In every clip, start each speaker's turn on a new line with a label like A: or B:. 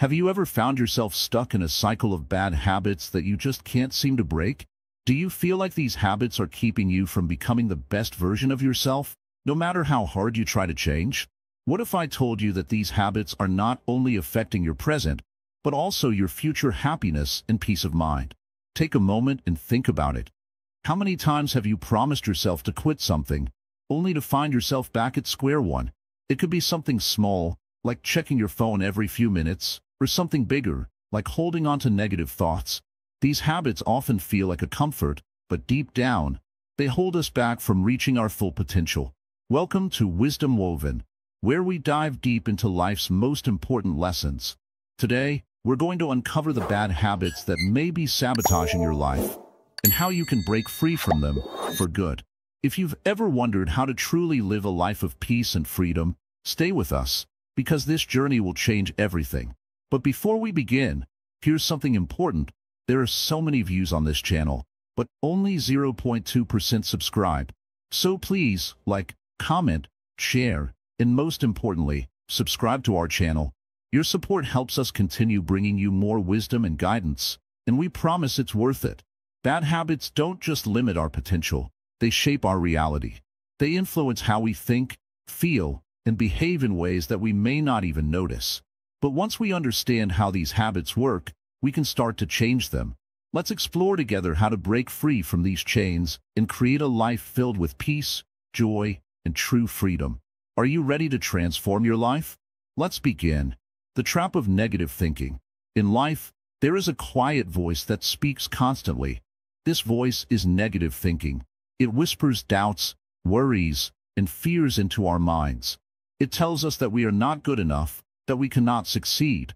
A: Have you ever found yourself stuck in a cycle of bad habits that you just can't seem to break? Do you feel like these habits are keeping you from becoming the best version of yourself, no matter how hard you try to change? What if I told you that these habits are not only affecting your present, but also your future happiness and peace of mind? Take a moment and think about it. How many times have you promised yourself to quit something, only to find yourself back at square one? It could be something small, like checking your phone every few minutes, or something bigger, like holding on to negative thoughts. These habits often feel like a comfort, but deep down, they hold us back from reaching our full potential. Welcome to Wisdom Woven, where we dive deep into life's most important lessons. Today, we're going to uncover the bad habits that may be sabotaging your life, and how you can break free from them for good. If you've ever wondered how to truly live a life of peace and freedom, stay with us, because this journey will change everything. But before we begin, here's something important. There are so many views on this channel, but only 0.2% subscribe. So please, like, comment, share, and most importantly, subscribe to our channel. Your support helps us continue bringing you more wisdom and guidance, and we promise it's worth it. Bad habits don't just limit our potential, they shape our reality. They influence how we think, feel, and behave in ways that we may not even notice. But once we understand how these habits work, we can start to change them. Let's explore together how to break free from these chains and create a life filled with peace, joy, and true freedom. Are you ready to transform your life? Let's begin. The trap of negative thinking. In life, there is a quiet voice that speaks constantly. This voice is negative thinking. It whispers doubts, worries, and fears into our minds. It tells us that we are not good enough, that we cannot succeed,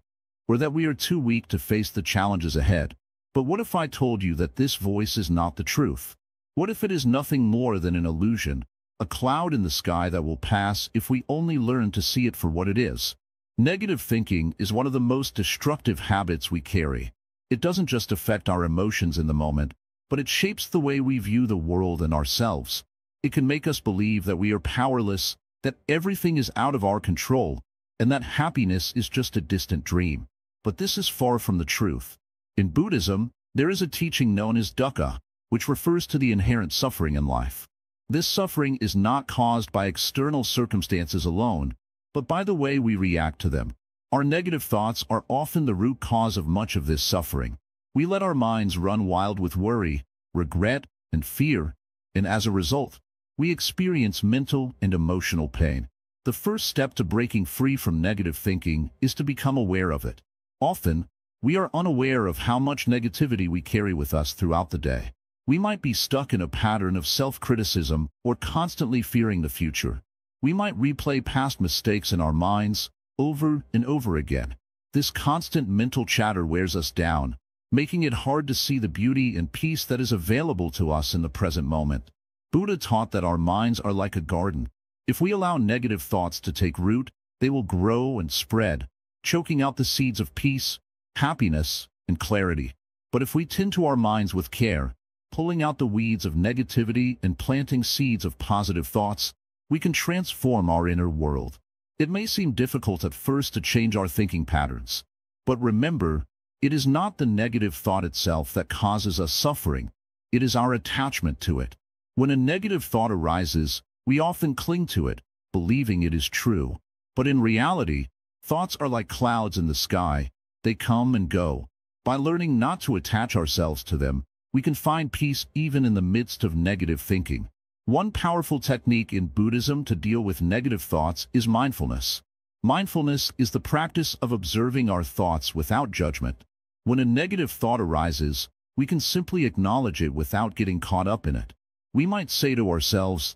A: or that we are too weak to face the challenges ahead. But what if I told you that this voice is not the truth? What if it is nothing more than an illusion, a cloud in the sky that will pass if we only learn to see it for what it is? Negative thinking is one of the most destructive habits we carry. It doesn't just affect our emotions in the moment, but it shapes the way we view the world and ourselves. It can make us believe that we are powerless, that everything is out of our control, and that happiness is just a distant dream. But this is far from the truth. In Buddhism, there is a teaching known as dukkha, which refers to the inherent suffering in life. This suffering is not caused by external circumstances alone, but by the way we react to them. Our negative thoughts are often the root cause of much of this suffering. We let our minds run wild with worry, regret, and fear, and as a result, we experience mental and emotional pain. The first step to breaking free from negative thinking is to become aware of it. Often, we are unaware of how much negativity we carry with us throughout the day. We might be stuck in a pattern of self-criticism or constantly fearing the future. We might replay past mistakes in our minds over and over again. This constant mental chatter wears us down, making it hard to see the beauty and peace that is available to us in the present moment. Buddha taught that our minds are like a garden. If we allow negative thoughts to take root, they will grow and spread, choking out the seeds of peace, happiness, and clarity. But if we tend to our minds with care, pulling out the weeds of negativity and planting seeds of positive thoughts, we can transform our inner world. It may seem difficult at first to change our thinking patterns, but remember, it is not the negative thought itself that causes us suffering. It is our attachment to it. When a negative thought arises, we often cling to it, believing it is true. But in reality, thoughts are like clouds in the sky. They come and go. By learning not to attach ourselves to them, we can find peace even in the midst of negative thinking. One powerful technique in Buddhism to deal with negative thoughts is mindfulness. Mindfulness is the practice of observing our thoughts without judgment. When a negative thought arises, we can simply acknowledge it without getting caught up in it. We might say to ourselves,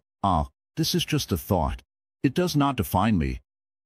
A: this is just a thought. It does not define me.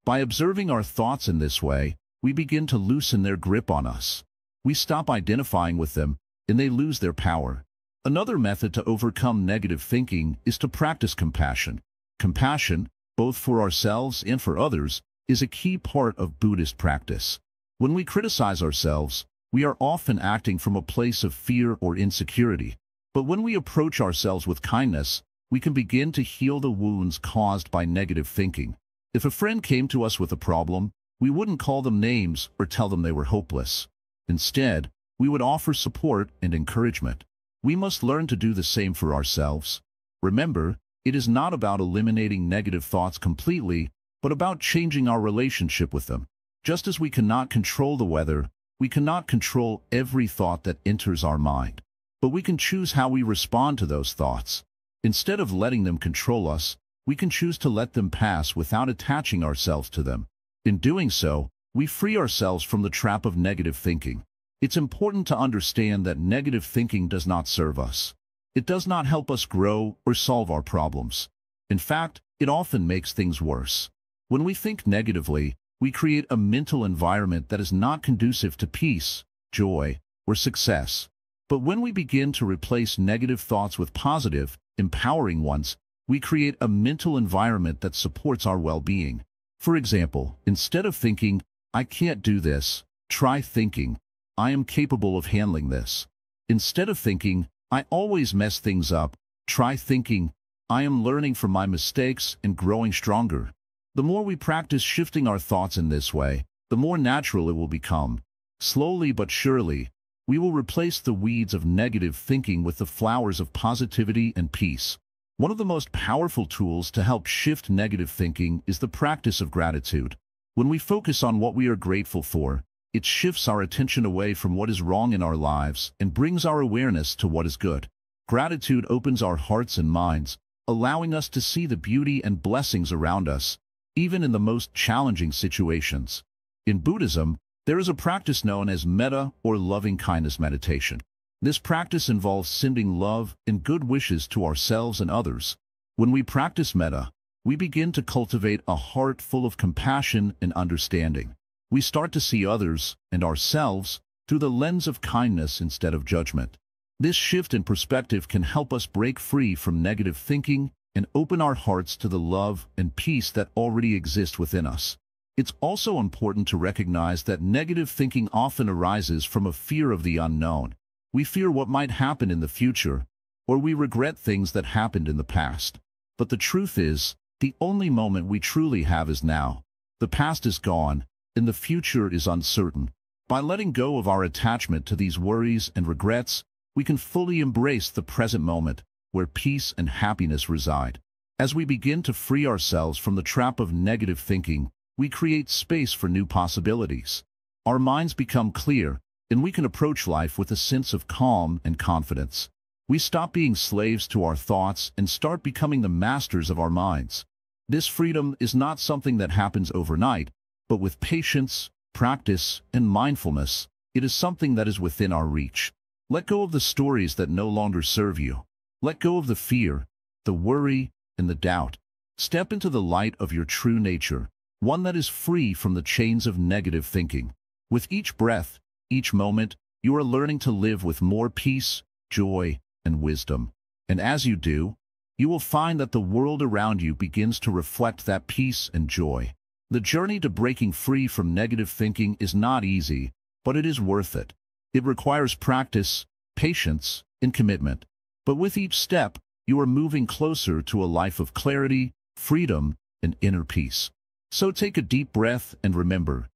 A: By observing our thoughts in this way, we begin to loosen their grip on us. We stop identifying with them, and they lose their power. Another method to overcome negative thinking is to practice compassion. Compassion, both for ourselves and for others, is a key part of Buddhist practice. When we criticize ourselves, we are often acting from a place of fear or insecurity. But when we approach ourselves with kindness, we can begin to heal the wounds caused by negative thinking. If a friend came to us with a problem, We wouldn't call them names or tell them they were hopeless. Instead, we would offer support and encouragement. We must learn to do the same for ourselves. Remember, it is not about eliminating negative thoughts completely, but about changing our relationship with them. Just as we cannot control the weather, we cannot control every thought that enters our mind. But we can choose how we respond to those thoughts. Instead of letting them control us, we can choose to let them pass without attaching ourselves to them. In doing so, we free ourselves from the trap of negative thinking. It's important to understand that negative thinking does not serve us. It does not help us grow or solve our problems. In fact, it often makes things worse. When we think negatively, we create a mental environment that is not conducive to peace, joy, or success. But when we begin to replace negative thoughts with positive, empowering ones, we create a mental environment that supports our well-being. For example, instead of thinking, "I can't do this," try thinking, "I am capable of handling this." Instead of thinking, "I always mess things up," try thinking, "I am learning from my mistakes and growing stronger." The more we practice shifting our thoughts in this way, the more natural it will become. Slowly but surely, we will replace the weeds of negative thinking with the flowers of positivity and peace. One of the most powerful tools to help shift negative thinking is the practice of gratitude. When we focus on what we are grateful for, it shifts our attention away from what is wrong in our lives and brings our awareness to what is good. Gratitude opens our hearts and minds, allowing us to see the beauty and blessings around us, even in the most challenging situations. In Buddhism, there is a practice known as metta or loving-kindness meditation. This practice involves sending love and good wishes to ourselves and others. When we practice metta, we begin to cultivate a heart full of compassion and understanding. We start to see others and ourselves through the lens of kindness instead of judgment. This shift in perspective can help us break free from negative thinking and open our hearts to the love and peace that already exist within us. It's also important to recognize that negative thinking often arises from a fear of the unknown. We fear what might happen in the future, or we regret things that happened in the past. But the truth is, the only moment we truly have is now. The past is gone, and the future is uncertain. By letting go of our attachment to these worries and regrets, we can fully embrace the present moment, where peace and happiness reside. As we begin to free ourselves from the trap of negative thinking, we create space for new possibilities. Our minds become clear, and we can approach life with a sense of calm and confidence. We stop being slaves to our thoughts and start becoming the masters of our minds. This freedom is not something that happens overnight, but with patience, practice, and mindfulness, it is something that is within our reach. Let go of the stories that no longer serve you. Let go of the fear, the worry, and the doubt. Step into the light of your true nature, one that is free from the chains of negative thinking. With each breath, each moment, you are learning to live with more peace, joy, and wisdom. And as you do, you will find that the world around you begins to reflect that peace and joy. The journey to breaking free from negative thinking is not easy, but it is worth it. It requires practice, patience, and commitment. But with each step, you are moving closer to a life of clarity, freedom, and inner peace. So take a deep breath and remember,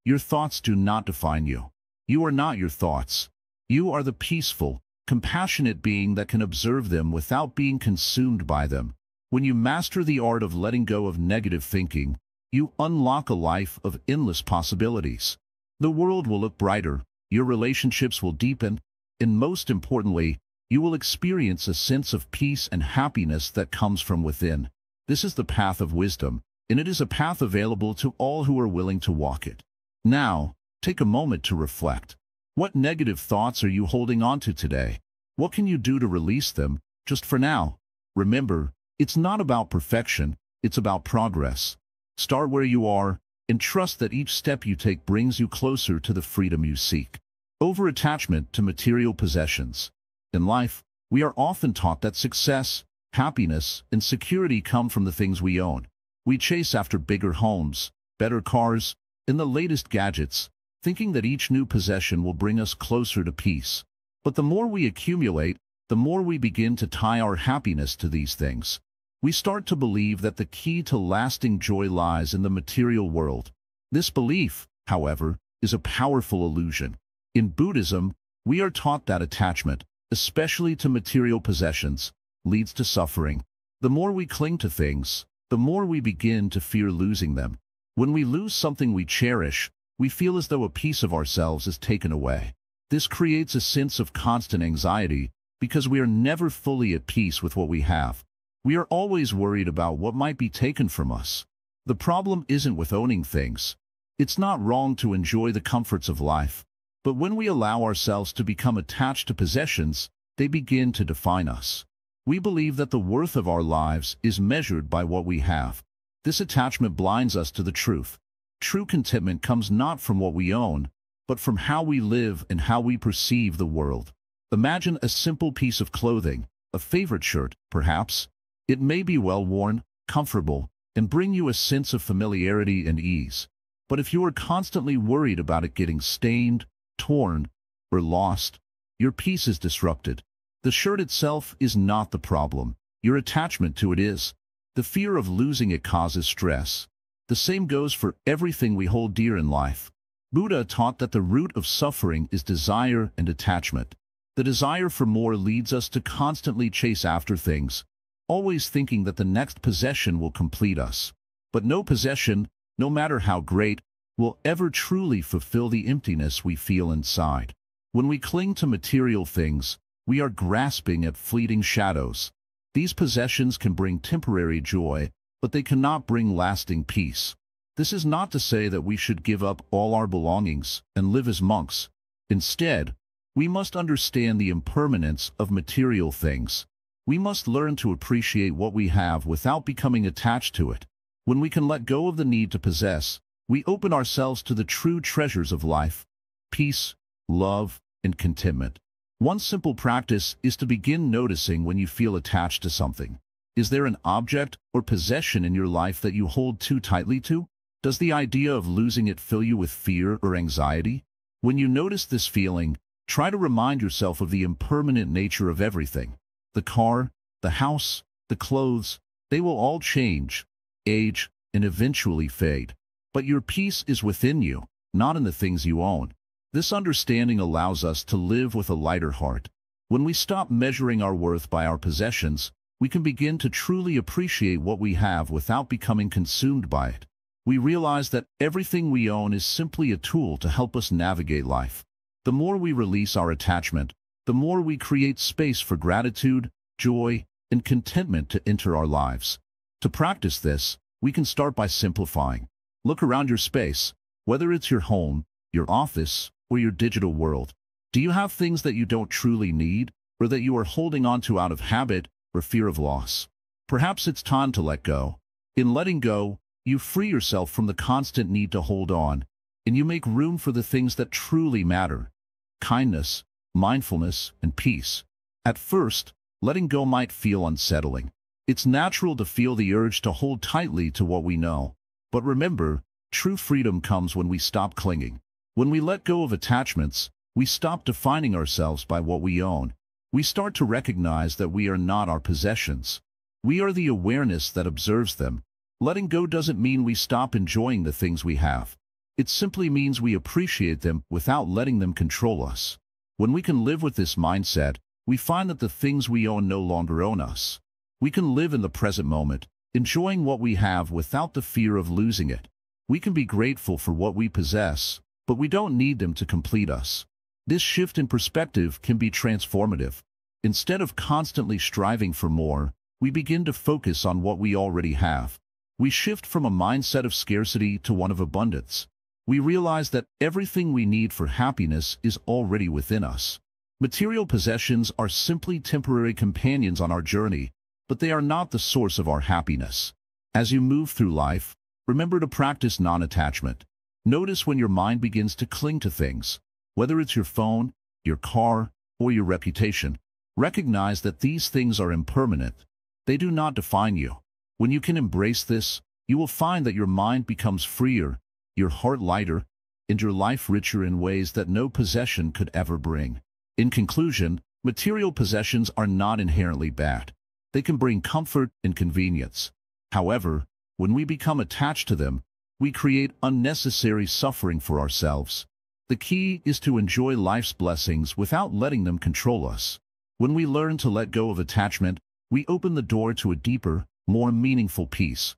A: your thoughts do not define you. You are not your thoughts. You are the peaceful, compassionate being that can observe them without being consumed by them. When you master the art of letting go of negative thinking, you unlock a life of endless possibilities. The world will look brighter, your relationships will deepen, and most importantly, you will experience a sense of peace and happiness that comes from within. This is the path of wisdom, and it is a path available to all who are willing to walk it. Now, take a moment to reflect. What negative thoughts are you holding on to today? What can you do to release them, just for now? Remember, it's not about perfection, it's about progress. Start where you are, and trust that each step you take brings you closer to the freedom you seek. Over-attachment to material possessions. In life, we are often taught that success, happiness, and security come from the things we own. We chase after bigger homes, better cars, and the latest gadgets, thinking that each new possession will bring us closer to peace. But the more we accumulate, the more we begin to tie our happiness to these things. We start to believe that the key to lasting joy lies in the material world. This belief, however, is a powerful illusion. In Buddhism, we are taught that attachment, especially to material possessions, leads to suffering. The more we cling to things, the more we begin to fear losing them. When we lose something we cherish, we feel as though a piece of ourselves is taken away. This creates a sense of constant anxiety because we are never fully at peace with what we have. We are always worried about what might be taken from us. The problem isn't with owning things. It's not wrong to enjoy the comforts of life. But when we allow ourselves to become attached to possessions, they begin to define us. We believe that the worth of our lives is measured by what we have. This attachment blinds us to the truth. True contentment comes not from what we own, but from how we live and how we perceive the world. Imagine a simple piece of clothing, a favorite shirt, perhaps. It may be well-worn, comfortable, and bring you a sense of familiarity and ease. But if you are constantly worried about it getting stained, torn, or lost, your peace is disrupted. The shirt itself is not the problem. Your attachment to it is. The fear of losing it causes stress. The same goes for everything we hold dear in life. Buddha taught that the root of suffering is desire and attachment. The desire for more leads us to constantly chase after things, always thinking that the next possession will complete us. But no possession, no matter how great, will ever truly fulfill the emptiness we feel inside. When we cling to material things, we are grasping at fleeting shadows. These possessions can bring temporary joy, but they cannot bring lasting peace. This is not to say that we should give up all our belongings and live as monks. Instead, we must understand the impermanence of material things. We must learn to appreciate what we have without becoming attached to it. When we can let go of the need to possess, we open ourselves to the true treasures of life: peace, love, and contentment. One simple practice is to begin noticing when you feel attached to something. Is there an object or possession in your life that you hold too tightly to? Does the idea of losing it fill you with fear or anxiety? When you notice this feeling, try to remind yourself of the impermanent nature of everything. The car, the house, the clothes, they will all change, age, and eventually fade. But your peace is within you, not in the things you own. This understanding allows us to live with a lighter heart. When we stop measuring our worth by our possessions, we can begin to truly appreciate what we have without becoming consumed by it. We realize that everything we own is simply a tool to help us navigate life. The more we release our attachment, the more we create space for gratitude, joy, and contentment to enter our lives. To practice this, we can start by simplifying. Look around your space, whether it's your home, your office, or your digital world. Do you have things that you don't truly need, or that you are holding on to out of habit or fear of loss? Perhaps it's time to let go. In letting go, you free yourself from the constant need to hold on, and you make room for the things that truly matter: kindness, mindfulness, and peace. At first, letting go might feel unsettling. It's natural to feel the urge to hold tightly to what we know. But remember, true freedom comes when we stop clinging. When we let go of attachments, we stop defining ourselves by what we own. We start to recognize that we are not our possessions. We are the awareness that observes them. Letting go doesn't mean we stop enjoying the things we have. It simply means we appreciate them without letting them control us. When we can live with this mindset, we find that the things we own no longer own us. We can live in the present moment, enjoying what we have without the fear of losing it. We can be grateful for what we possess, but we don't need them to complete us. This shift in perspective can be transformative. Instead of constantly striving for more, we begin to focus on what we already have. We shift from a mindset of scarcity to one of abundance. We realize that everything we need for happiness is already within us. Material possessions are simply temporary companions on our journey, but they are not the source of our happiness. As you move through life, remember to practice non-attachment. Notice when your mind begins to cling to things, whether it's your phone, your car, or your reputation. Recognize that these things are impermanent. They do not define you. When you can embrace this, you will find that your mind becomes freer, your heart lighter, and your life richer in ways that no possession could ever bring. In conclusion, material possessions are not inherently bad. They can bring comfort and convenience. However, when we become attached to them, we create unnecessary suffering for ourselves. The key is to enjoy life's blessings without letting them control us. When we learn to let go of attachment, we open the door to a deeper, more meaningful peace.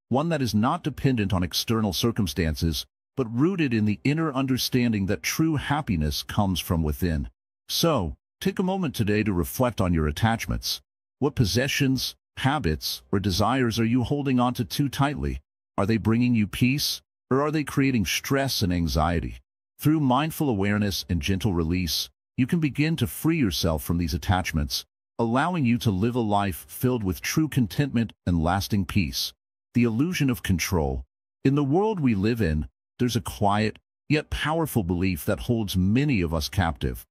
A: One that is not dependent on external circumstances, but rooted in the inner understanding that true happiness comes from within. So, take a moment today to reflect on your attachments. What possessions, habits, or desires are you holding on to too tightly? Are they bringing you peace, or are they creating stress and anxiety? Through mindful awareness and gentle release, you can begin to free yourself from these attachments, allowing you to live a life filled with true contentment and lasting peace. The illusion of control. In the world we live in, there's a quiet, yet powerful belief that holds many of us captive.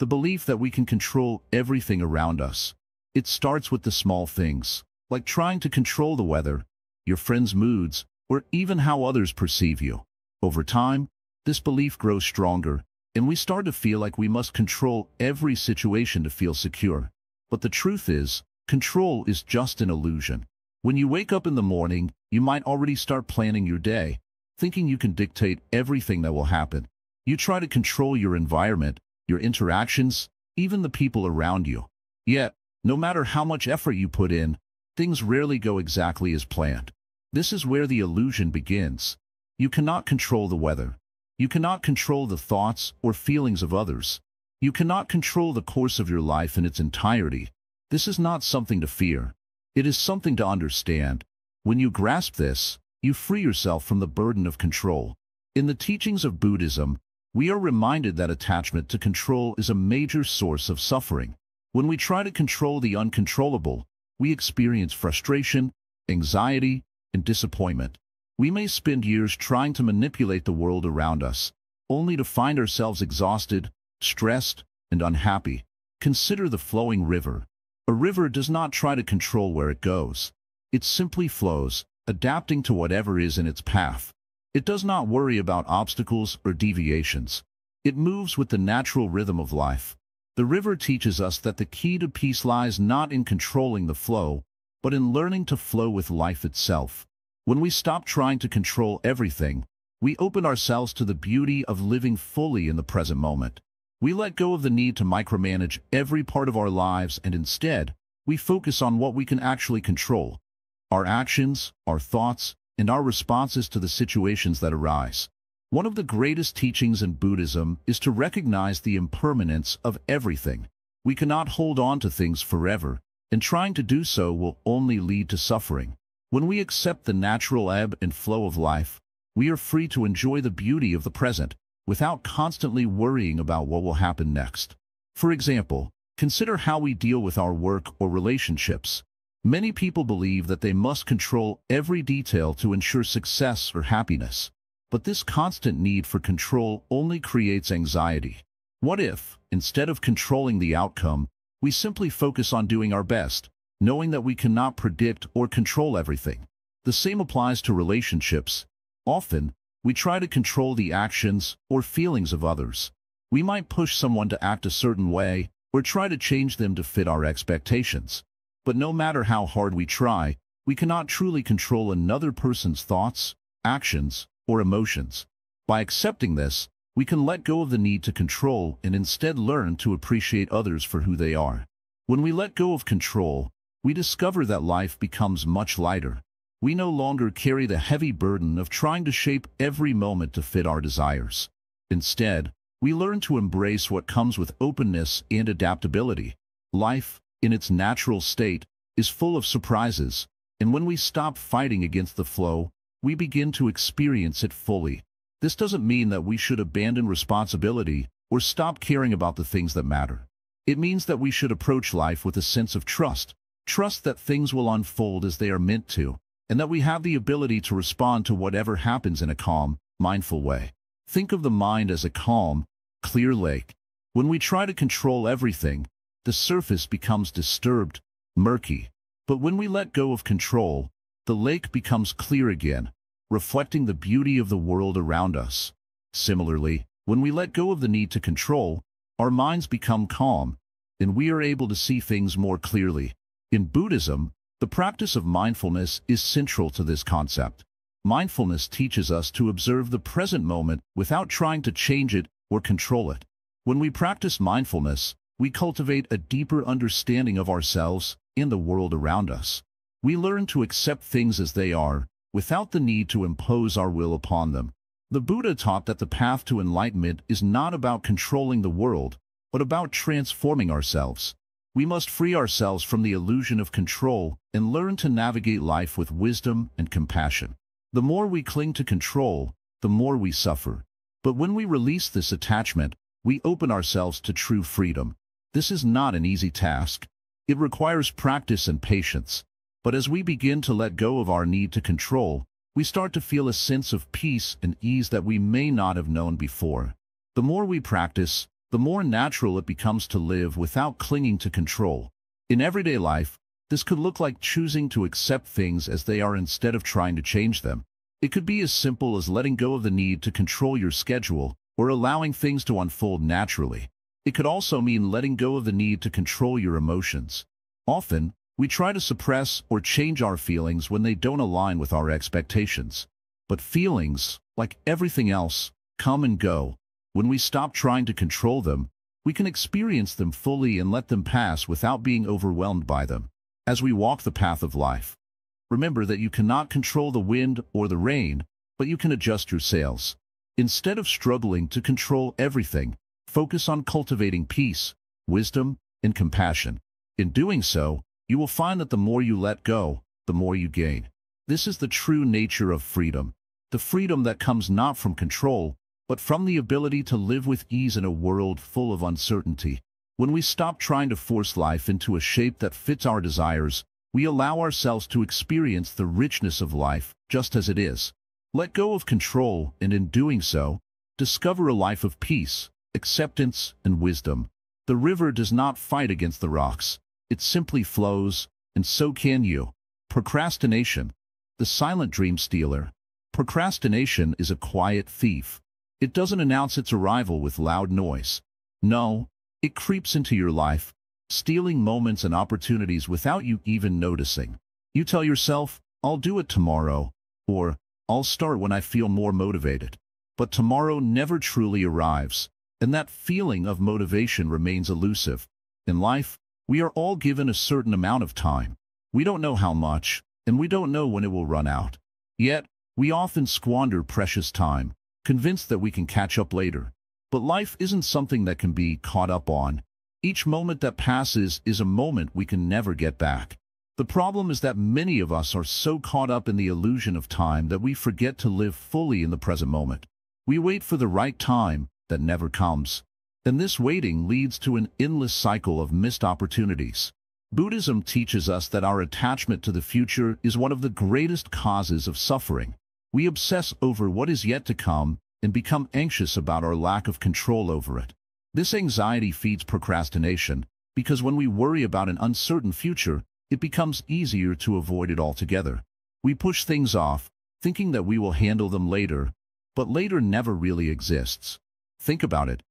A: The belief that we can control everything around us. It starts with the small things, like trying to control the weather, your friends' moods, or even how others perceive you. Over time, this belief grows stronger, and we start to feel like we must control every situation to feel secure. But the truth is, control is just an illusion. When you wake up in the morning, you might already start planning your day, thinking you can dictate everything that will happen. You try to control your environment, your interactions, even the people around you. Yet, no matter how much effort you put in, things rarely go exactly as planned. This is where the illusion begins. You cannot control the weather. You cannot control the thoughts or feelings of others. You cannot control the course of your life in its entirety. This is not something to fear. It is something to understand. When you grasp this, you free yourself from the burden of control. In the teachings of Buddhism, we are reminded that attachment to control is a major source of suffering. When we try to control the uncontrollable, we experience frustration, anxiety, and disappointment. We may spend years trying to manipulate the world around us, only to find ourselves exhausted, stressed, and unhappy. Consider the flowing river. A river does not try to control where it goes. It simply flows, adapting to whatever is in its path. It does not worry about obstacles or deviations. It moves with the natural rhythm of life. The river teaches us that the key to peace lies not in controlling the flow, but in learning to flow with life itself. When we stop trying to control everything, we open ourselves to the beauty of living fully in the present moment. We let go of the need to micromanage every part of our lives, and instead, we focus on what we can actually control: our actions, our thoughts, and our responses to the situations that arise. One of the greatest teachings in Buddhism is to recognize the impermanence of everything. We cannot hold on to things forever, and trying to do so will only lead to suffering. When we accept the natural ebb and flow of life, we are free to enjoy the beauty of the present, without constantly worrying about what will happen next. For example, consider how we deal with our work or relationships. Many people believe that they must control every detail to ensure success or happiness. But this constant need for control only creates anxiety. What if, instead of controlling the outcome, we simply focus on doing our best, knowing that we cannot predict or control everything? The same applies to relationships. Often, we try to control the actions or feelings of others. We might push someone to act a certain way, or try to change them to fit our expectations. But no matter how hard we try, we cannot truly control another person's thoughts, actions, or emotions. By accepting this, we can let go of the need to control and instead learn to appreciate others for who they are. When we let go of control, we discover that life becomes much lighter. We no longer carry the heavy burden of trying to shape every moment to fit our desires. Instead, we learn to embrace what comes with openness and adaptability. Life, in its natural state, is full of surprises, and when we stop fighting against the flow, we begin to experience it fully. This doesn't mean that we should abandon responsibility or stop caring about the things that matter. It means that we should approach life with a sense of trust that things will unfold as they are meant to, and that we have the ability to respond to whatever happens in a calm, mindful way. Think of the mind as a calm, clear lake. When we try to control everything, the surface becomes disturbed, murky. But when we let go of control, the lake becomes clear again, reflecting the beauty of the world around us. Similarly, when we let go of the need to control, our minds become calm, and we are able to see things more clearly. In Buddhism, the practice of mindfulness is central to this concept. Mindfulness teaches us to observe the present moment without trying to change it or control it. When we practice mindfulness, we cultivate a deeper understanding of ourselves and the world around us. We learn to accept things as they are, without the need to impose our will upon them. The Buddha taught that the path to enlightenment is not about controlling the world, but about transforming ourselves. We must free ourselves from the illusion of control and learn to navigate life with wisdom and compassion. The more we cling to control, the more we suffer. But when we release this attachment, we open ourselves to true freedom. This is not an easy task. It requires practice and patience. But as we begin to let go of our need to control, we start to feel a sense of peace and ease that we may not have known before. The more we practice, the more natural it becomes to live without clinging to control. In everyday life, this could look like choosing to accept things as they are instead of trying to change them. It could be as simple as letting go of the need to control your schedule or allowing things to unfold naturally. It could also mean letting go of the need to control your emotions. Often, we try to suppress or change our feelings when they don't align with our expectations. But feelings, like everything else, come and go. When we stop trying to control them, we can experience them fully and let them pass without being overwhelmed by them. As we walk the path of life, remember that you cannot control the wind or the rain, but you can adjust your sails. Instead of struggling to control everything, focus on cultivating peace, wisdom, and compassion. In doing so, you will find that the more you let go, the more you gain. This is the true nature of freedom, the freedom that comes not from control, but from the ability to live with ease in a world full of uncertainty. When we stop trying to force life into a shape that fits our desires, we allow ourselves to experience the richness of life just as it is. Let go of control, and in doing so, discover a life of peace, acceptance, and wisdom. The river does not fight against the rocks. It simply flows, and so can you. Procrastination, the silent dream stealer. Procrastination is a quiet thief. It doesn't announce its arrival with loud noise. No, it creeps into your life, stealing moments and opportunities without you even noticing. You tell yourself, "I'll do it tomorrow," or "I'll start when I feel more motivated." But tomorrow never truly arrives, and that feeling of motivation remains elusive. In life, we are all given a certain amount of time. We don't know how much, and we don't know when it will run out. Yet, we often squander precious time, convinced that we can catch up later. But life isn't something that can be caught up on. Each moment that passes is a moment we can never get back. The problem is that many of us are so caught up in the illusion of time that we forget to live fully in the present moment. We wait for the right time that never comes. And this waiting leads to an endless cycle of missed opportunities. Buddhism teaches us that our attachment to the future is one of the greatest causes of suffering. We obsess over what is yet to come and become anxious about our lack of control over it. This anxiety feeds procrastination, because when we worry about an uncertain future, it becomes easier to avoid it altogether. We push things off, thinking that we will handle them later, but later never really exists. Think about it.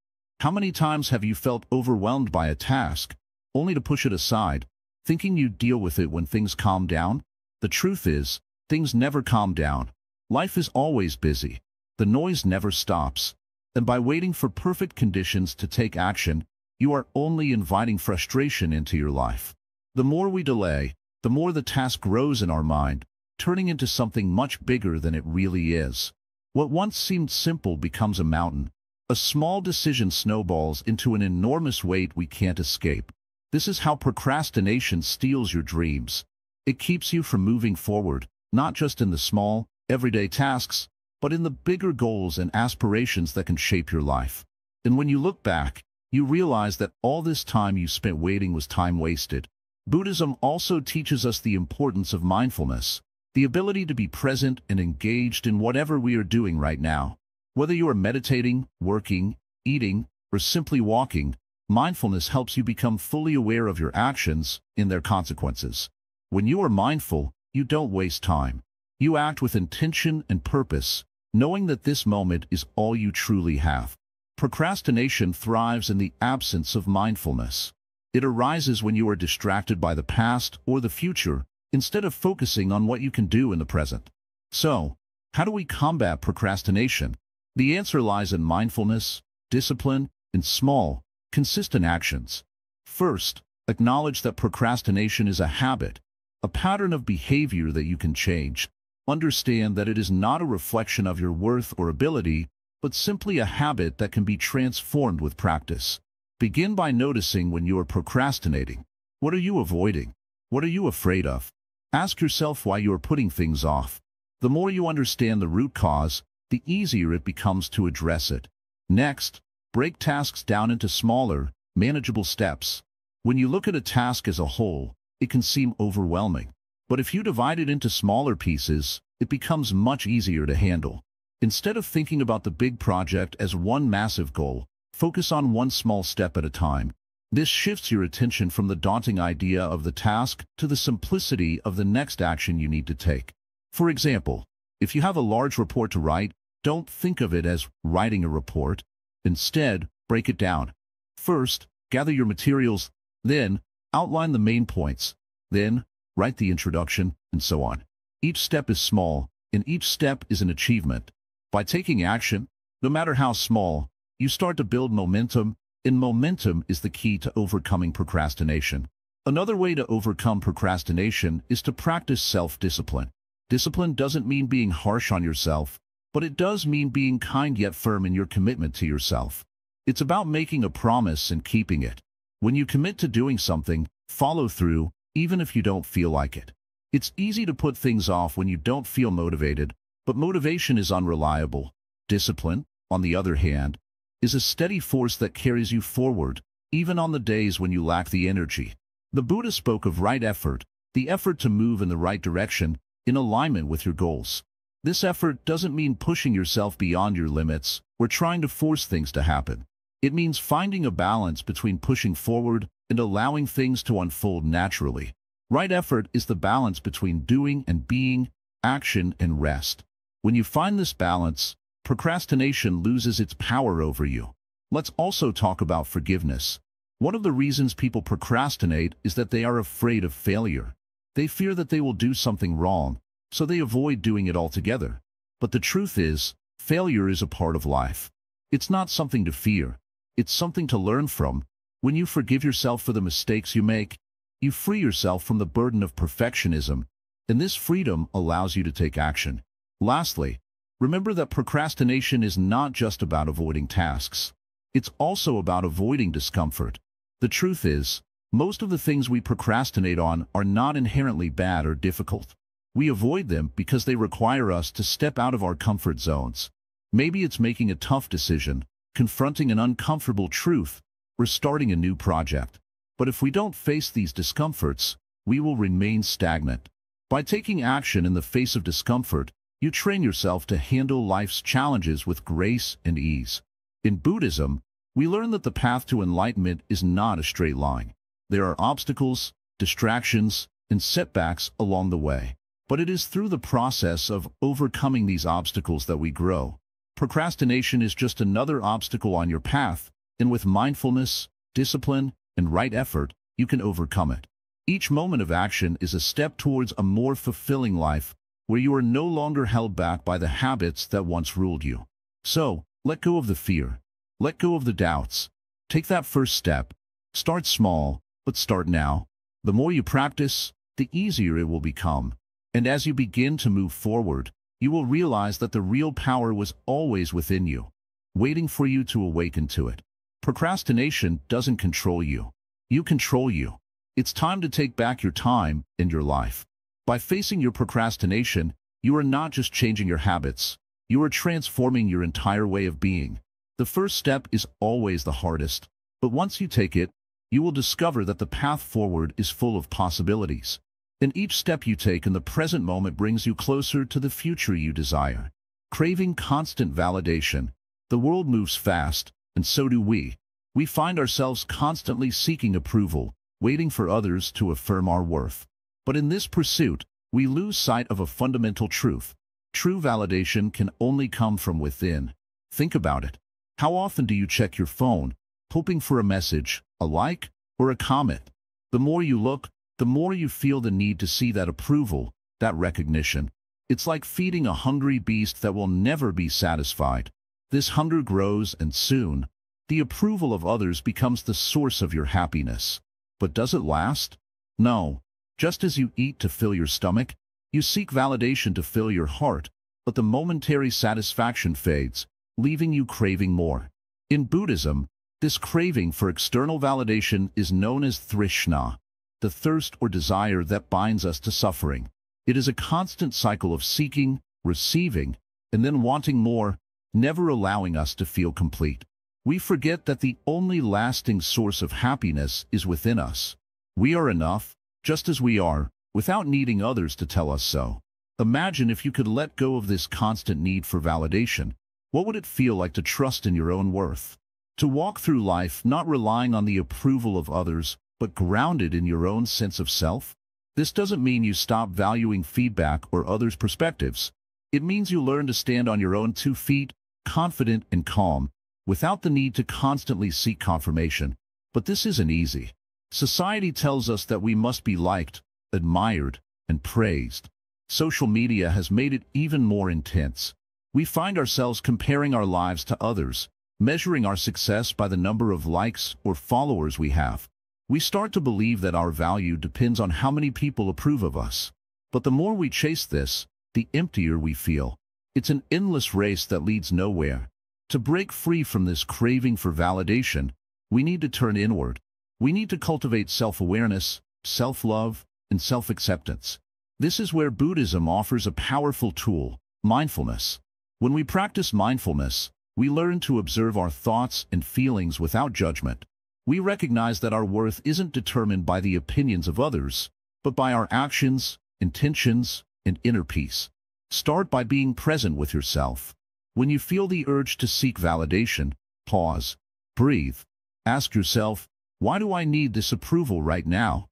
A: How many times have you felt overwhelmed by a task, only to push it aside, thinking you'd deal with it when things calm down? The truth is, things never calm down. Life is always busy. The noise never stops. And by waiting for perfect conditions to take action, you are only inviting frustration into your life. The more we delay, the more the task grows in our mind, turning into something much bigger than it really is. What once seemed simple becomes a mountain. A small decision snowballs into an enormous weight we can't escape. This is how procrastination steals your dreams. It keeps you from moving forward, not just in the small, everyday tasks, but in the bigger goals and aspirations that can shape your life. And when you look back, you realize that all this time you spent waiting was time wasted. Buddhism also teaches us the importance of mindfulness, the ability to be present and engaged in whatever we are doing right now. Whether you are meditating, working, eating, or simply walking, mindfulness helps you become fully aware of your actions and their consequences. When you are mindful, you don't waste time. You act with intention and purpose, knowing that this moment is all you truly have. Procrastination thrives in the absence of mindfulness. It arises when you are distracted by the past or the future, instead of focusing on what you can do in the present. So, How do we combat procrastination? The answer lies in mindfulness, discipline, and small, consistent actions. First, acknowledge that procrastination is a habit, a pattern of behavior that you can change. Understand that it is not a reflection of your worth or ability, but simply a habit that can be transformed with practice. Begin by noticing when you are procrastinating. What are you avoiding? What are you afraid of? Ask yourself why you are putting things off. The more you understand the root cause, the easier it becomes to address it. Next, break tasks down into smaller, manageable steps. When you look at a task as a whole, it can seem overwhelming. But if you divide it into smaller pieces, it becomes much easier to handle. Instead of thinking about the big project as one massive goal, focus on one small step at a time. This shifts your attention from the daunting idea of the task to the simplicity of the next action you need to take. For example, if you have a large report to write, don't think of it as writing a report. Instead, break it down. First, gather your materials, then outline the main points, then write the introduction, and so on. Each step is small, and each step is an achievement. By taking action, no matter how small, you start to build momentum, and momentum is the key to overcoming procrastination. Another way to overcome procrastination is to practice self-discipline. Discipline doesn't mean being harsh on yourself, but it does mean being kind yet firm in your commitment to yourself. It's about making a promise and keeping it. When you commit to doing something, follow through, even if you don't feel like it. It's easy to put things off when you don't feel motivated, but motivation is unreliable. Discipline, on the other hand, is a steady force that carries you forward, even on the days when you lack the energy. The Buddha spoke of right effort, the effort to move in the right direction, in alignment with your goals. This effort doesn't mean pushing yourself beyond your limits or trying to force things to happen. It means finding a balance between pushing forward and allowing things to unfold naturally. Right effort is the balance between doing and being, action and rest. When you find this balance, procrastination loses its power over you. Let's also talk about forgiveness. One of the reasons people procrastinate is that they are afraid of failure. They fear that they will do something wrong, so they avoid doing it altogether. But the truth is, failure is a part of life. It's not something to fear. It's something to learn from. When you forgive yourself for the mistakes you make, you free yourself from the burden of perfectionism, and this freedom allows you to take action. Lastly, remember that procrastination is not just about avoiding tasks. It's also about avoiding discomfort. The truth is, most of the things we procrastinate on are not inherently bad or difficult. We avoid them because they require us to step out of our comfort zones. Maybe it's making a tough decision, confronting an uncomfortable truth, or starting a new project. But if we don't face these discomforts, we will remain stagnant. By taking action in the face of discomfort, you train yourself to handle life's challenges with grace and ease. In Buddhism, we learn that the path to enlightenment is not a straight line. There are obstacles, distractions, and setbacks along the way. But it is through the process of overcoming these obstacles that we grow. Procrastination is just another obstacle on your path, and with mindfulness, discipline, and right effort, you can overcome it. Each moment of action is a step towards a more fulfilling life, where you are no longer held back by the habits that once ruled you. So, let go of the fear. Let go of the doubts. Take that first step. Start small, but start now. The more you practice, the easier it will become. And as you begin to move forward, you will realize that the real power was always within you, waiting for you to awaken to it. Procrastination doesn't control you. You control you. It's time to take back your time and your life. By facing your procrastination, you are not just changing your habits, you are transforming your entire way of being. The first step is always the hardest, but once you take it, you will discover that the path forward is full of possibilities. And each step you take in the present moment brings you closer to the future you desire. Craving constant validation. The world moves fast, and so do we. We find ourselves constantly seeking approval, waiting for others to affirm our worth. But in this pursuit, we lose sight of a fundamental truth. True validation can only come from within. Think about it. How often do you check your phone, hoping for a message, a like, or a comment? The more you look, the more you feel the need to see that approval, that recognition. It's like feeding a hungry beast that will never be satisfied. This hunger grows, and soon, the approval of others becomes the source of your happiness. But does it last? No. Just as you eat to fill your stomach, you seek validation to fill your heart, but the momentary satisfaction fades, leaving you craving more. In Buddhism, this craving for external validation is known as trishna, the thirst or desire that binds us to suffering. It is a constant cycle of seeking, receiving, and then wanting more, never allowing us to feel complete. We forget that the only lasting source of happiness is within us. We are enough, just as we are, without needing others to tell us so. Imagine if you could let go of this constant need for validation. What would it feel like to trust in your own worth? To walk through life not relying on the approval of others, but grounded in your own sense of self? This doesn't mean you stop valuing feedback or others' perspectives. It means you learn to stand on your own 2 feet, confident and calm, without the need to constantly seek confirmation. But this isn't easy. Society tells us that we must be liked, admired, and praised. Social media has made it even more intense. We find ourselves comparing our lives to others, measuring our success by the number of likes or followers we have. We start to believe that our value depends on how many people approve of us. But the more we chase this, the emptier we feel. It's an endless race that leads nowhere. To break free from this craving for validation, we need to turn inward. We need to cultivate self-awareness, self-love, and self-acceptance. This is where Buddhism offers a powerful tool, mindfulness. When we practice mindfulness, we learn to observe our thoughts and feelings without judgment. We recognize that our worth isn't determined by the opinions of others, but by our actions, intentions, and inner peace. Start by being present with yourself. When you feel the urge to seek validation, pause, breathe. Ask yourself, why do I need this approval right now?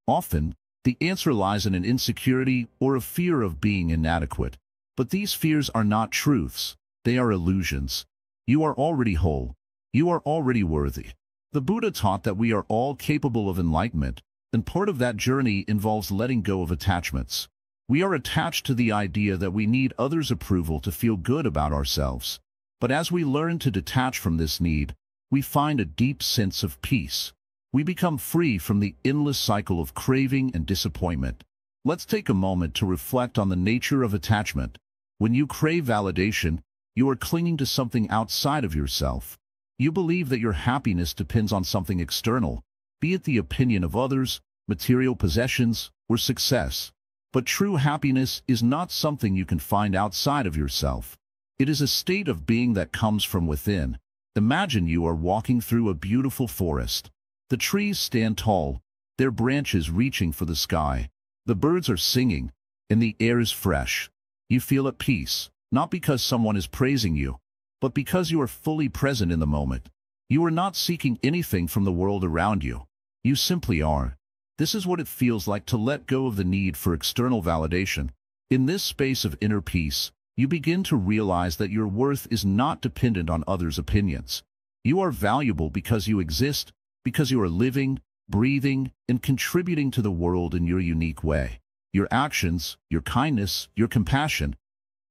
A: Often, the answer lies in an insecurity or a fear of being inadequate. But these fears are not truths. They are illusions. You are already whole. You are already worthy. The Buddha taught that we are all capable of enlightenment, and part of that journey involves letting go of attachments. We are attached to the idea that we need others' approval to feel good about ourselves. But as we learn to detach from this need, we find a deep sense of peace. We become free from the endless cycle of craving and disappointment. Let's take a moment to reflect on the nature of attachment. When you crave validation, you are clinging to something outside of yourself. You believe that your happiness depends on something external, be it the opinion of others, material possessions, or success. But true happiness is not something you can find outside of yourself. It is a state of being that comes from within. Imagine you are walking through a beautiful forest. The trees stand tall, their branches reaching for the sky. The birds are singing, and the air is fresh. You feel at peace, not because someone is praising you, but because you are fully present in the moment. You are not seeking anything from the world around you. You simply are. This is what it feels like to let go of the need for external validation. In this space of inner peace, you begin to realize that your worth is not dependent on others' opinions. You are valuable because you exist, because you are living, breathing, and contributing to the world in your unique way. Your actions, your kindness, your compassion,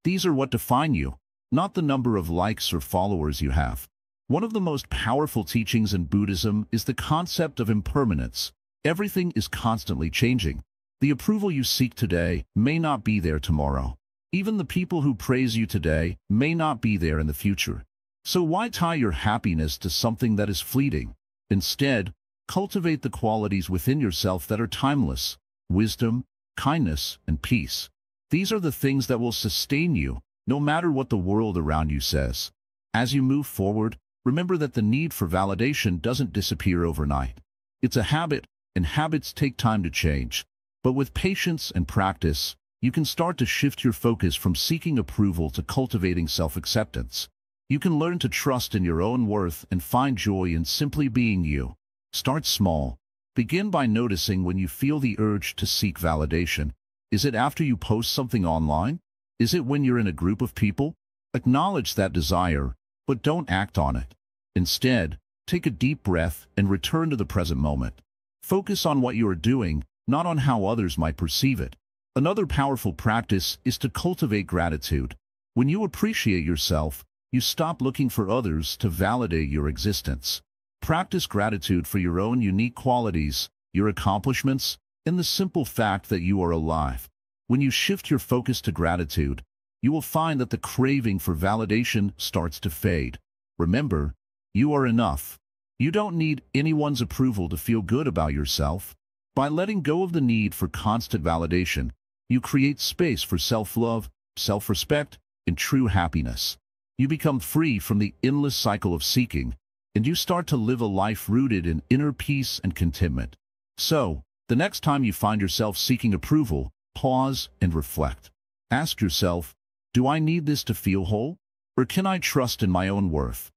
A: these are what define you, not the number of likes or followers you have. One of the most powerful teachings in Buddhism is the concept of impermanence. Everything is constantly changing. The approval you seek today may not be there tomorrow. Even the people who praise you today may not be there in the future. So why tie your happiness to something that is fleeting? Instead, cultivate the qualities within yourself that are timeless: wisdom, kindness, and peace. These are the things that will sustain you, no matter what the world around you says. As you move forward, remember that the need for validation doesn't disappear overnight. It's a habit, and habits take time to change. But with patience and practice, you can start to shift your focus from seeking approval to cultivating self-acceptance. You can learn to trust in your own worth and find joy in simply being you. Start small. Begin by noticing when you feel the urge to seek validation. Is it after you post something online? Is it when you're in a group of people? Acknowledge that desire, but don't act on it. Instead, take a deep breath and return to the present moment. Focus on what you are doing, not on how others might perceive it. Another powerful practice is to cultivate gratitude. When you appreciate yourself, you stop looking for others to validate your existence. Practice gratitude for your own unique qualities, your accomplishments, and the simple fact that you are alive. When you shift your focus to gratitude, you will find that the craving for validation starts to fade. Remember, you are enough. You don't need anyone's approval to feel good about yourself. By letting go of the need for constant validation, you create space for self-love, self-respect, and true happiness. You become free from the endless cycle of seeking, and you start to live a life rooted in inner peace and contentment. So, the next time you find yourself seeking approval, pause and reflect. Ask yourself, do I need this to feel whole? Or can I trust in my own worth?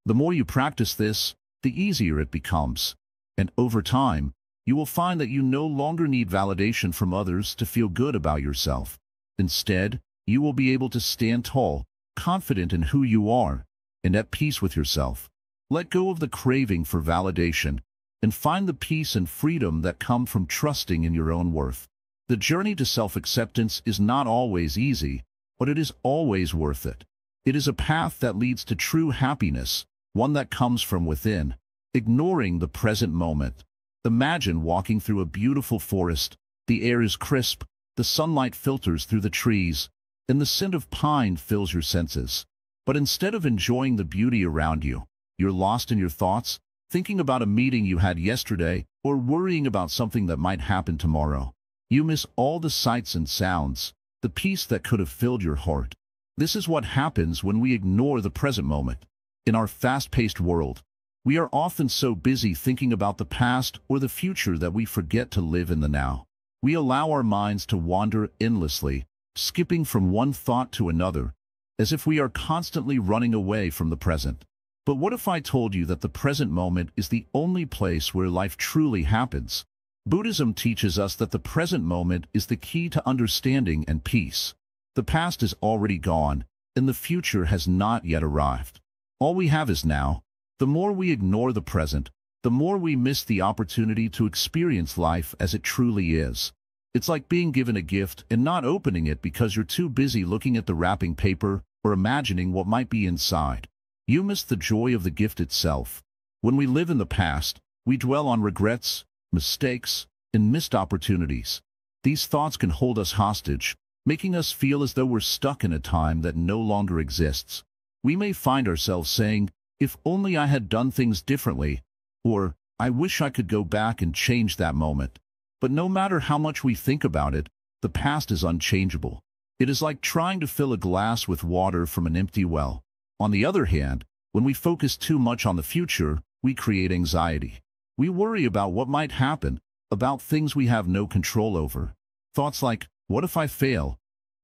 A: The more you practice this, the easier it becomes. And over time, you will find that you no longer need validation from others to feel good about yourself. Instead, you will be able to stand tall, confident in who you are, and at peace with yourself. Let go of the craving for validation, and find the peace and freedom that come from trusting in your own worth. The journey to self-acceptance is not always easy, but it is always worth it. It is a path that leads to true happiness, one that comes from within. Ignoring the present moment. Imagine walking through a beautiful forest. The air is crisp, the sunlight filters through the trees, and the scent of pine fills your senses. But instead of enjoying the beauty around you, you're lost in your thoughts, thinking about a meeting you had yesterday, or worrying about something that might happen tomorrow. You miss all the sights and sounds, the peace that could have filled your heart. This is what happens when we ignore the present moment. In our fast-paced world, we are often so busy thinking about the past or the future that we forget to live in the now. We allow our minds to wander endlessly, skipping from one thought to another, as if we are constantly running away from the present. But what if I told you that the present moment is the only place where life truly happens? Buddhism teaches us that the present moment is the key to understanding and peace. The past is already gone, and the future has not yet arrived. All we have is now. The more we ignore the present, the more we miss the opportunity to experience life as it truly is. It's like being given a gift and not opening it because you're too busy looking at the wrapping paper or imagining what might be inside. You miss the joy of the gift itself. When we live in the past, we dwell on regrets, mistakes, and missed opportunities. These thoughts can hold us hostage, making us feel as though we're stuck in a time that no longer exists. We may find ourselves saying, if only I had done things differently, or I wish I could go back and change that moment. But no matter how much we think about it, the past is unchangeable. It is like trying to fill a glass with water from an empty well. On the other hand, when we focus too much on the future, we create anxiety. We worry about what might happen, about things we have no control over. Thoughts like, what if I fail?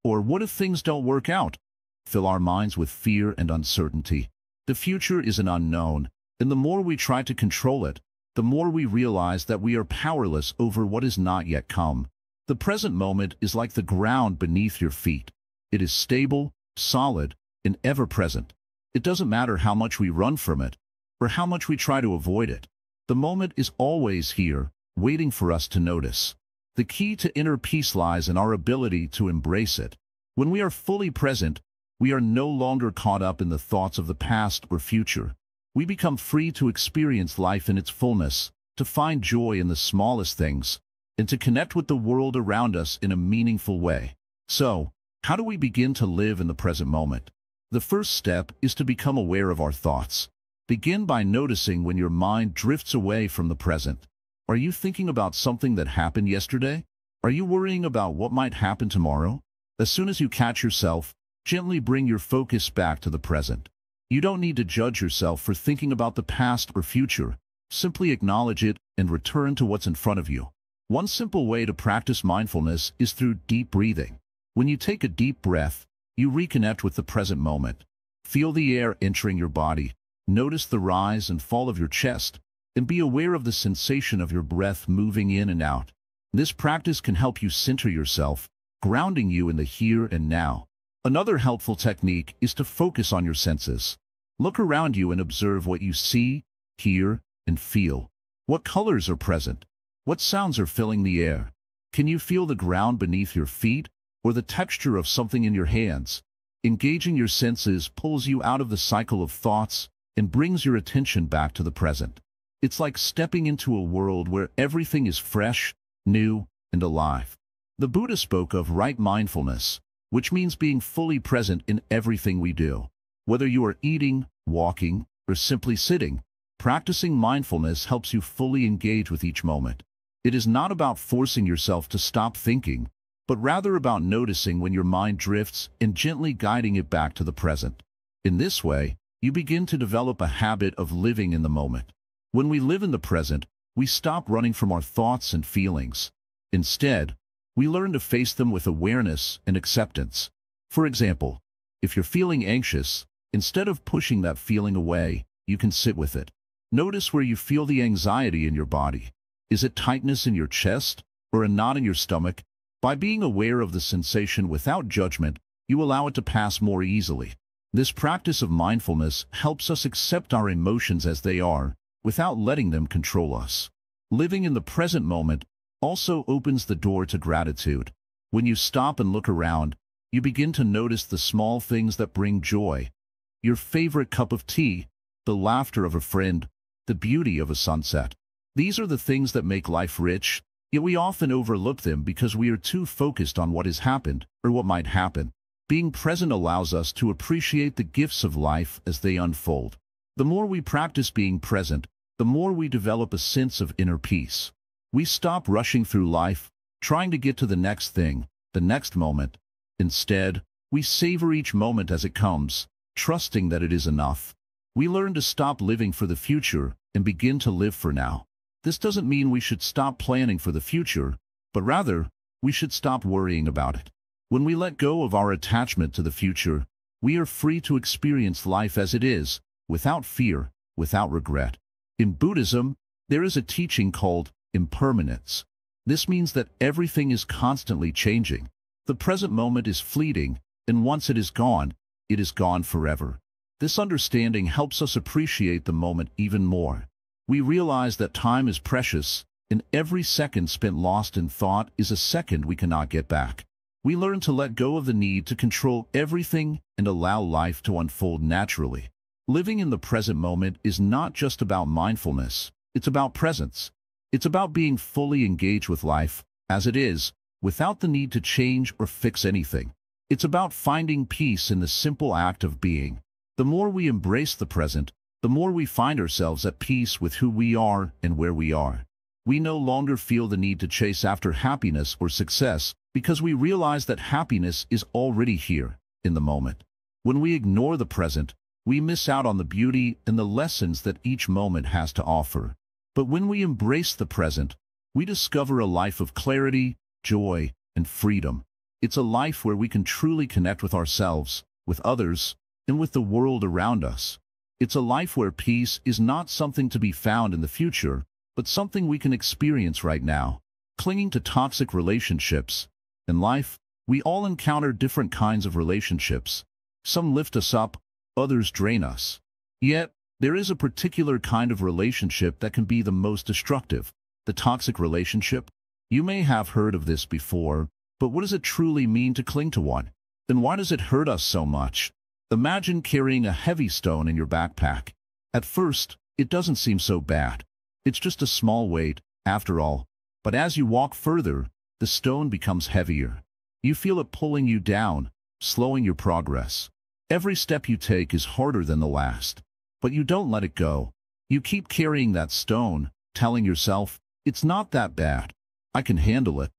A: Or what if things don't work out? Fill our minds with fear and uncertainty. The future is an unknown, and the more we try to control it, the more we realize that we are powerless over what is not yet come. The present moment is like the ground beneath your feet. It is stable, solid, and ever-present. It doesn't matter how much we run from it, or how much we try to avoid it. The moment is always here, waiting for us to notice. The key to inner peace lies in our ability to embrace it. When we are fully present, we are no longer caught up in the thoughts of the past or future. We become free to experience life in its fullness, to find joy in the smallest things, and to connect with the world around us in a meaningful way. So, how do we begin to live in the present moment? The first step is to become aware of our thoughts. Begin by noticing when your mind drifts away from the present. Are you thinking about something that happened yesterday? Are you worrying about what might happen tomorrow? As soon as you catch yourself, gently bring your focus back to the present. You don't need to judge yourself for thinking about the past or future. Simply acknowledge it and return to what's in front of you. One simple way to practice mindfulness is through deep breathing. When you take a deep breath, you reconnect with the present moment. Feel the air entering your body. Notice the rise and fall of your chest, and be aware of the sensation of your breath moving in and out. This practice can help you center yourself, grounding you in the here and now. Another helpful technique is to focus on your senses. Look around you and observe what you see, hear, and feel. What colors are present? What sounds are filling the air? Can you feel the ground beneath your feet or the texture of something in your hands? Engaging your senses pulls you out of the cycle of thoughts and brings your attention back to the present. It's like stepping into a world where everything is fresh, new, and alive. The Buddha spoke of right mindfulness, which means being fully present in everything we do. Whether you are eating, walking, or simply sitting, practicing mindfulness helps you fully engage with each moment. It is not about forcing yourself to stop thinking, but rather about noticing when your mind drifts and gently guiding it back to the present. In this way, you begin to develop a habit of living in the moment. When we live in the present, we stop running from our thoughts and feelings. Instead, we learn to face them with awareness and acceptance. For example, if you're feeling anxious, instead of pushing that feeling away, you can sit with it. Notice where you feel the anxiety in your body. Is it tightness in your chest or a knot in your stomach? By being aware of the sensation without judgment, you allow it to pass more easily. This practice of mindfulness helps us accept our emotions as they are, without letting them control us. Living in the present moment also opens the door to gratitude. When you stop and look around, you begin to notice the small things that bring joy. Your favorite cup of tea, the laughter of a friend, the beauty of a sunset. These are the things that make life rich, yet we often overlook them because we are too focused on what has happened or what might happen. Being present allows us to appreciate the gifts of life as they unfold. The more we practice being present, the more we develop a sense of inner peace. We stop rushing through life, trying to get to the next thing, the next moment. Instead, we savor each moment as it comes, trusting that it is enough. We learn to stop living for the future and begin to live for now. This doesn't mean we should stop planning for the future, but rather, we should stop worrying about it. When we let go of our attachment to the future, we are free to experience life as it is, without fear, without regret. In Buddhism, there is a teaching called impermanence. This means that everything is constantly changing. The present moment is fleeting, and once it is gone forever. This understanding helps us appreciate the moment even more. We realize that time is precious, and every second spent lost in thought is a second we cannot get back. We learn to let go of the need to control everything and allow life to unfold naturally. Living in the present moment is not just about mindfulness, it's about presence. It's about being fully engaged with life, as it is, without the need to change or fix anything. It's about finding peace in the simple act of being. The more we embrace the present, the more we find ourselves at peace with who we are and where we are. We no longer feel the need to chase after happiness or success because we realize that happiness is already here, in the moment. When we ignore the present, we miss out on the beauty and the lessons that each moment has to offer. But when we embrace the present, we discover a life of clarity, joy, and freedom. It's a life where we can truly connect with ourselves, with others, and with the world around us. It's a life where peace is not something to be found in the future, but something we can experience right now. Clinging to toxic relationships. In life, we all encounter different kinds of relationships. Some lift us up, others drain us. Yet, there is a particular kind of relationship that can be the most destructive. The toxic relationship. You may have heard of this before, but what does it truly mean to cling to one? Then why does it hurt us so much? Imagine carrying a heavy stone in your backpack. At first, it doesn't seem so bad. It's just a small weight, after all. But as you walk further, the stone becomes heavier. You feel it pulling you down, slowing your progress. Every step you take is harder than the last. But you don't let it go. You keep carrying that stone, telling yourself, it's not that bad. I can handle it.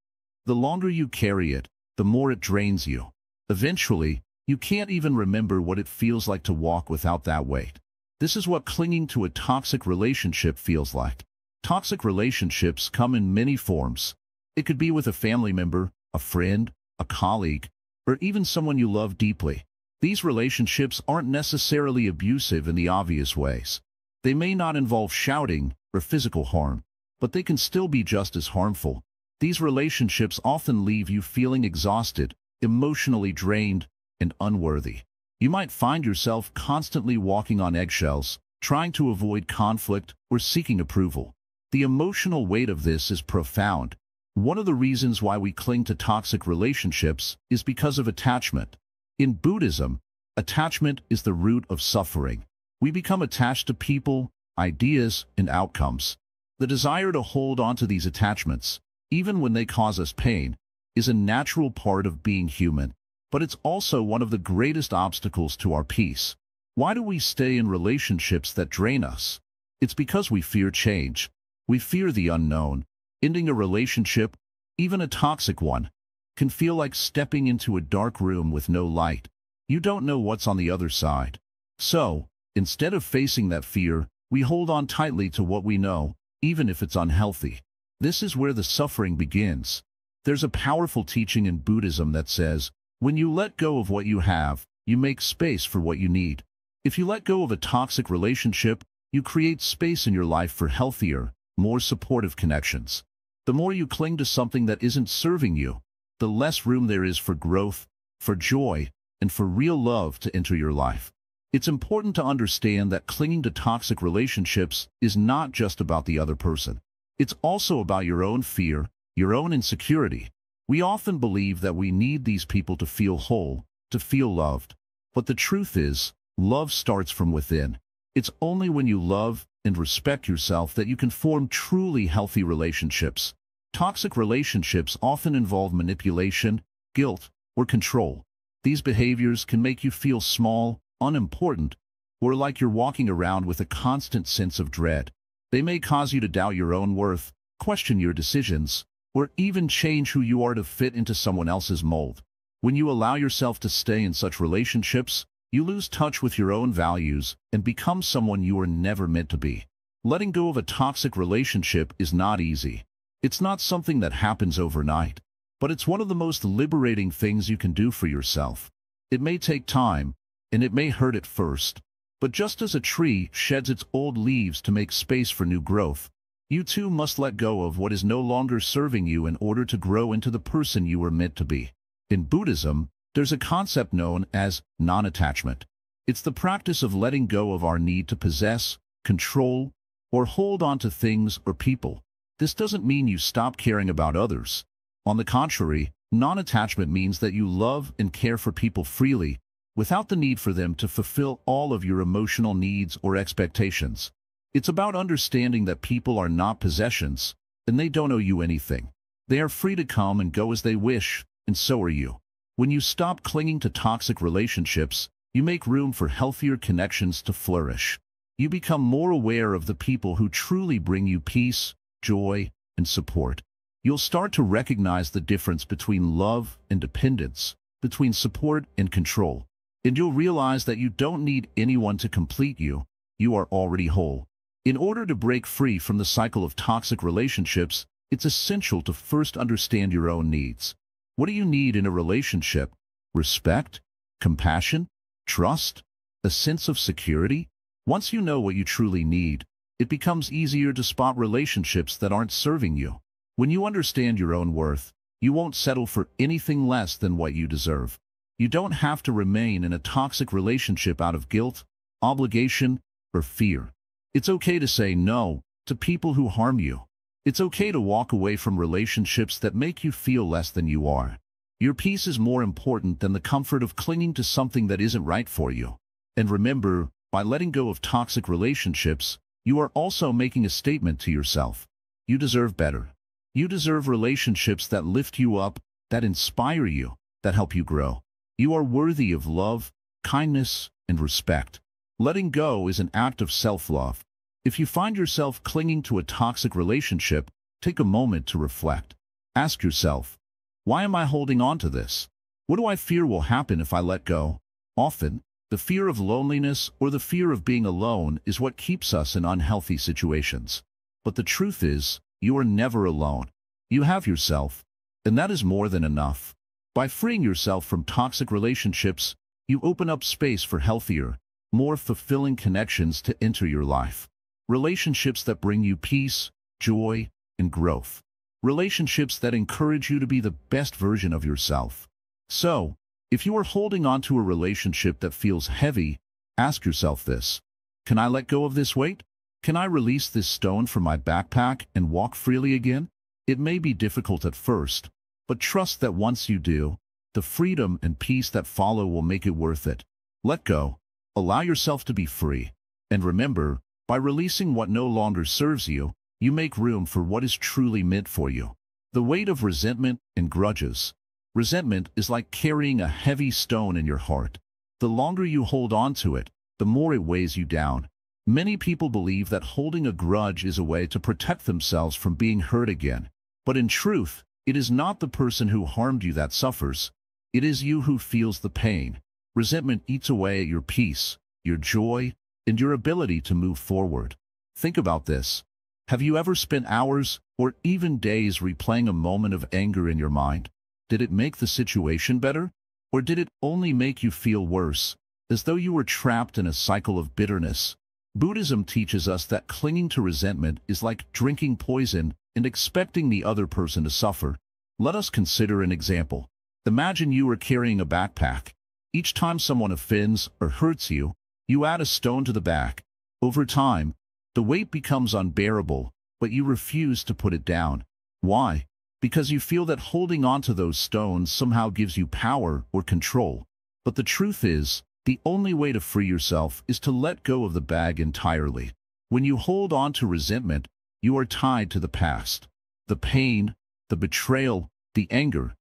A: The longer you carry it, the more it drains you. Eventually, you can't even remember what it feels like to walk without that weight. This is what clinging to a toxic relationship feels like. Toxic relationships come in many forms. It could be with a family member, a friend, a colleague, or even someone you love deeply. These relationships aren't necessarily abusive in the obvious ways. They may not involve shouting or physical harm, but they can still be just as harmful. These relationships often leave you feeling exhausted, emotionally drained, and unworthy. You might find yourself constantly walking on eggshells, trying to avoid conflict or seeking approval. The emotional weight of this is profound. One of the reasons why we cling to toxic relationships is because of attachment. In Buddhism, attachment is the root of suffering. We become attached to people, ideas, and outcomes. The desire to hold on to these attachments, even when they cause us pain, is a natural part of being human, but it's also one of the greatest obstacles to our peace. Why do we stay in relationships that drain us? It's because we fear change. We fear the unknown. Ending a relationship, even a toxic one, can feel like stepping into a dark room with no light. You don't know what's on the other side. So, instead of facing that fear, we hold on tightly to what we know, even if it's unhealthy. This is where the suffering begins. There's a powerful teaching in Buddhism that says, when you let go of what you have, you make space for what you need. If you let go of a toxic relationship, you create space in your life for healthier, more supportive connections. The more you cling to something that isn't serving you, the less room there is for growth, for joy, and for real love to enter your life. It's important to understand that clinging to toxic relationships is not just about the other person. It's also about your own fear, your own insecurity. We often believe that we need these people to feel whole, to feel loved. But the truth is, love starts from within. It's only when you love and respect yourself that you can form truly healthy relationships. Toxic relationships often involve manipulation, guilt, or control. These behaviors can make you feel small, unimportant, or like you're walking around with a constant sense of dread. They may cause you to doubt your own worth, question your decisions, or even change who you are to fit into someone else's mold. When you allow yourself to stay in such relationships, you lose touch with your own values and become someone you were never meant to be. Letting go of a toxic relationship is not easy. It's not something that happens overnight, but it's one of the most liberating things you can do for yourself. It may take time, and it may hurt at first, but just as a tree sheds its old leaves to make space for new growth, you too must let go of what is no longer serving you in order to grow into the person you were meant to be. In Buddhism, there's a concept known as non-attachment. It's the practice of letting go of our need to possess, control, or hold on to things or people. This doesn't mean you stop caring about others. On the contrary, non-attachment means that you love and care for people freely, without the need for them to fulfill all of your emotional needs or expectations. It's about understanding that people are not possessions, and they don't owe you anything. They are free to come and go as they wish, and so are you. When you stop clinging to toxic relationships, you make room for healthier connections to flourish. You become more aware of the people who truly bring you peace, joy, and support. You'll start to recognize the difference between love and dependence, between support and control. And you'll realize that you don't need anyone to complete you. You are already whole. In order to break free from the cycle of toxic relationships, it's essential to first understand your own needs. What do you need in a relationship? Respect? Compassion? Trust? A sense of security? Once you know what you truly need, it becomes easier to spot relationships that aren't serving you. When you understand your own worth, you won't settle for anything less than what you deserve. You don't have to remain in a toxic relationship out of guilt, obligation, or fear. It's okay to say no to people who harm you. It's okay to walk away from relationships that make you feel less than you are. Your peace is more important than the comfort of clinging to something that isn't right for you. And remember, by letting go of toxic relationships, you are also making a statement to yourself. You deserve better. You deserve relationships that lift you up, that inspire you, that help you grow. You are worthy of love, kindness, and respect. Letting go is an act of self-love. If you find yourself clinging to a toxic relationship, take a moment to reflect. Ask yourself, why am I holding on to this? What do I fear will happen if I let go? Often, the fear of loneliness or the fear of being alone is what keeps us in unhealthy situations. But the truth is, you are never alone. You have yourself, and that is more than enough. By freeing yourself from toxic relationships, you open up space for healthier, more fulfilling connections to enter your life. Relationships that bring you peace, joy, and growth. Relationships that encourage you to be the best version of yourself. So, if you are holding on to a relationship that feels heavy, ask yourself this. Can I let go of this weight? Can I release this stone from my backpack and walk freely again? It may be difficult at first, but trust that once you do, the freedom and peace that follow will make it worth it. Let go. Allow yourself to be free. And remember, by releasing what no longer serves you, you make room for what is truly meant for you. The weight of resentment and grudges. Resentment is like carrying a heavy stone in your heart. The longer you hold on to it, the more it weighs you down. Many people believe that holding a grudge is a way to protect themselves from being hurt again. But in truth, it is not the person who harmed you that suffers. It is you who feels the pain. Resentment eats away at your peace, your joy, and your ability to move forward. Think about this. Have you ever spent hours or even days replaying a moment of anger in your mind? Did it make the situation better? Or did it only make you feel worse, as though you were trapped in a cycle of bitterness? Buddhism teaches us that clinging to resentment is like drinking poison and expecting the other person to suffer. Let us consider an example. Imagine you are carrying a backpack. Each time someone offends or hurts you, you add a stone to the back. Over time, the weight becomes unbearable, but you refuse to put it down. Why? Because you feel that holding on to those stones somehow gives you power or control. But the truth is, the only way to free yourself is to let go of the bag entirely. When you hold on to resentment, you are tied to the past. The pain, the betrayal, the anger.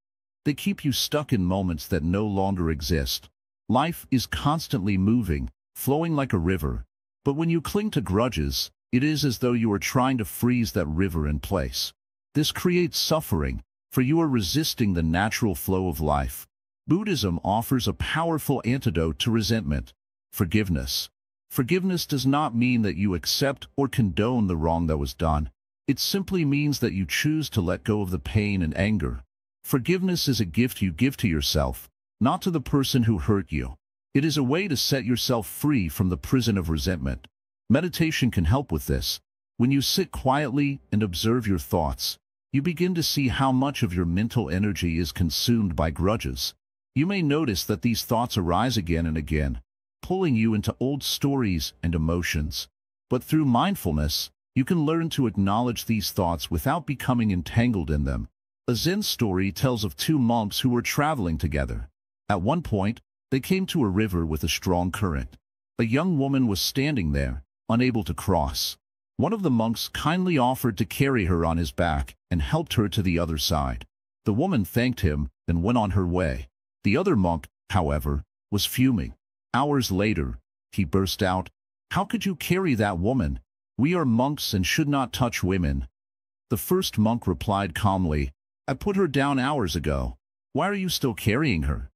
A: They keep you stuck in moments that no longer exist. Life is constantly moving, flowing like a river. But when you cling to grudges, it is as though you are trying to freeze that river in place. This creates suffering, for you are resisting the natural flow of life. Buddhism offers a powerful antidote to resentment: forgiveness. Forgiveness does not mean that you accept or condone the wrong that was done. It simply means that you choose to let go of the pain and anger. Forgiveness is a gift you give to yourself, not to the person who hurt you. It is a way to set yourself free from the prison of resentment. Meditation can help with this. When you sit quietly and observe your thoughts, you begin to see how much of your mental energy is consumed by grudges. You may notice that these thoughts arise again and again, pulling you into old stories and emotions. But through mindfulness, you can learn to acknowledge these thoughts without becoming entangled in them. A Zen story tells of two monks who were traveling together. At one point, they came to a river with a strong current. A young woman was standing there, unable to cross. One of the monks kindly offered to carry her on his back and helped her to the other side. The woman thanked him and went on her way. The other monk, however, was fuming. Hours later, he burst out, "How could you carry that woman? We are monks and should not touch women." The first monk replied calmly, "I put her down hours ago. Why are you still carrying her?"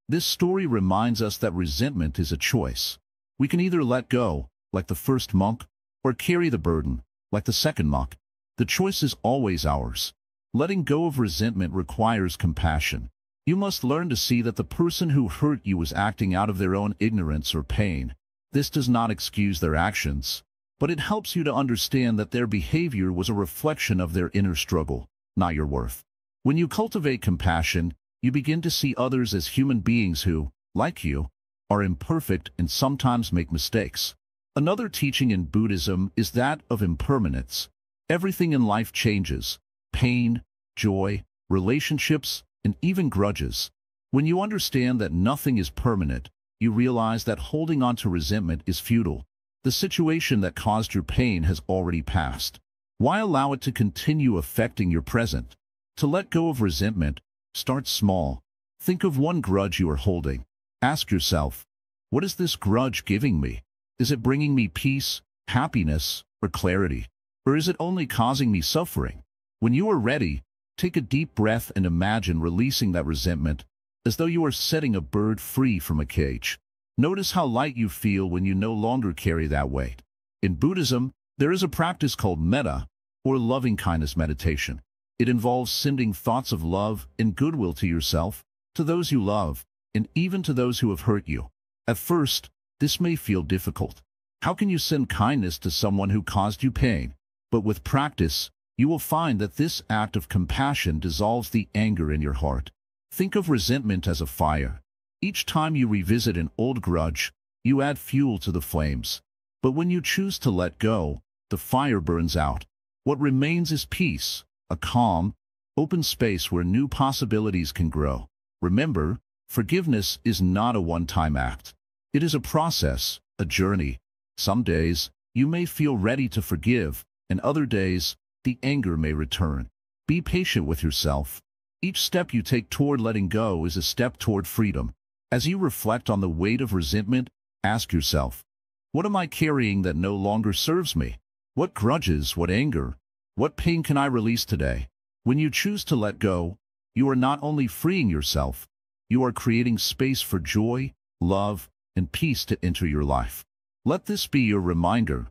A: This story reminds us that resentment is a choice. We can either let go, like the first monk, or carry the burden, like the second monk. The choice is always ours. Letting go of resentment requires compassion. You must learn to see that the person who hurt you was acting out of their own ignorance or pain. This does not excuse their actions, but it helps you to understand that their behavior was a reflection of their inner struggle, not your worth. When you cultivate compassion, you begin to see others as human beings who, like you, are imperfect and sometimes make mistakes. Another teaching in Buddhism is that of impermanence. Everything in life changes: pain, joy, relationships, and even grudges. When you understand that nothing is permanent, you realize that holding on to resentment is futile. The situation that caused your pain has already passed. Why allow it to continue affecting your present? To let go of resentment, start small. Think of one grudge you are holding. Ask yourself, what is this grudge giving me? Is it bringing me peace, happiness, or clarity? Or is it only causing me suffering? When you are ready, take a deep breath and imagine releasing that resentment, as though you are setting a bird free from a cage. Notice how light you feel when you no longer carry that weight. In Buddhism, there is a practice called metta, or loving-kindness meditation. It involves sending thoughts of love and goodwill to yourself, to those you love, and even to those who have hurt you. At first, this may feel difficult. How can you send kindness to someone who caused you pain? But with practice, you will find that this act of compassion dissolves the anger in your heart. Think of resentment as a fire. Each time you revisit an old grudge, you add fuel to the flames. But when you choose to let go, the fire burns out. What remains is peace, a calm, open space where new possibilities can grow. Remember, forgiveness is not a one-time act. It is a process, a journey. Some days, you may feel ready to forgive, and other days, the anger may return. Be patient with yourself. Each step you take toward letting go is a step toward freedom. As you reflect on the weight of resentment, ask yourself, what am I carrying that no longer serves me? What grudges, what anger, what pain can I release today? When you choose to let go, you are not only freeing yourself, you are creating space for joy, love, and peace to enter your life. Let this be your reminder.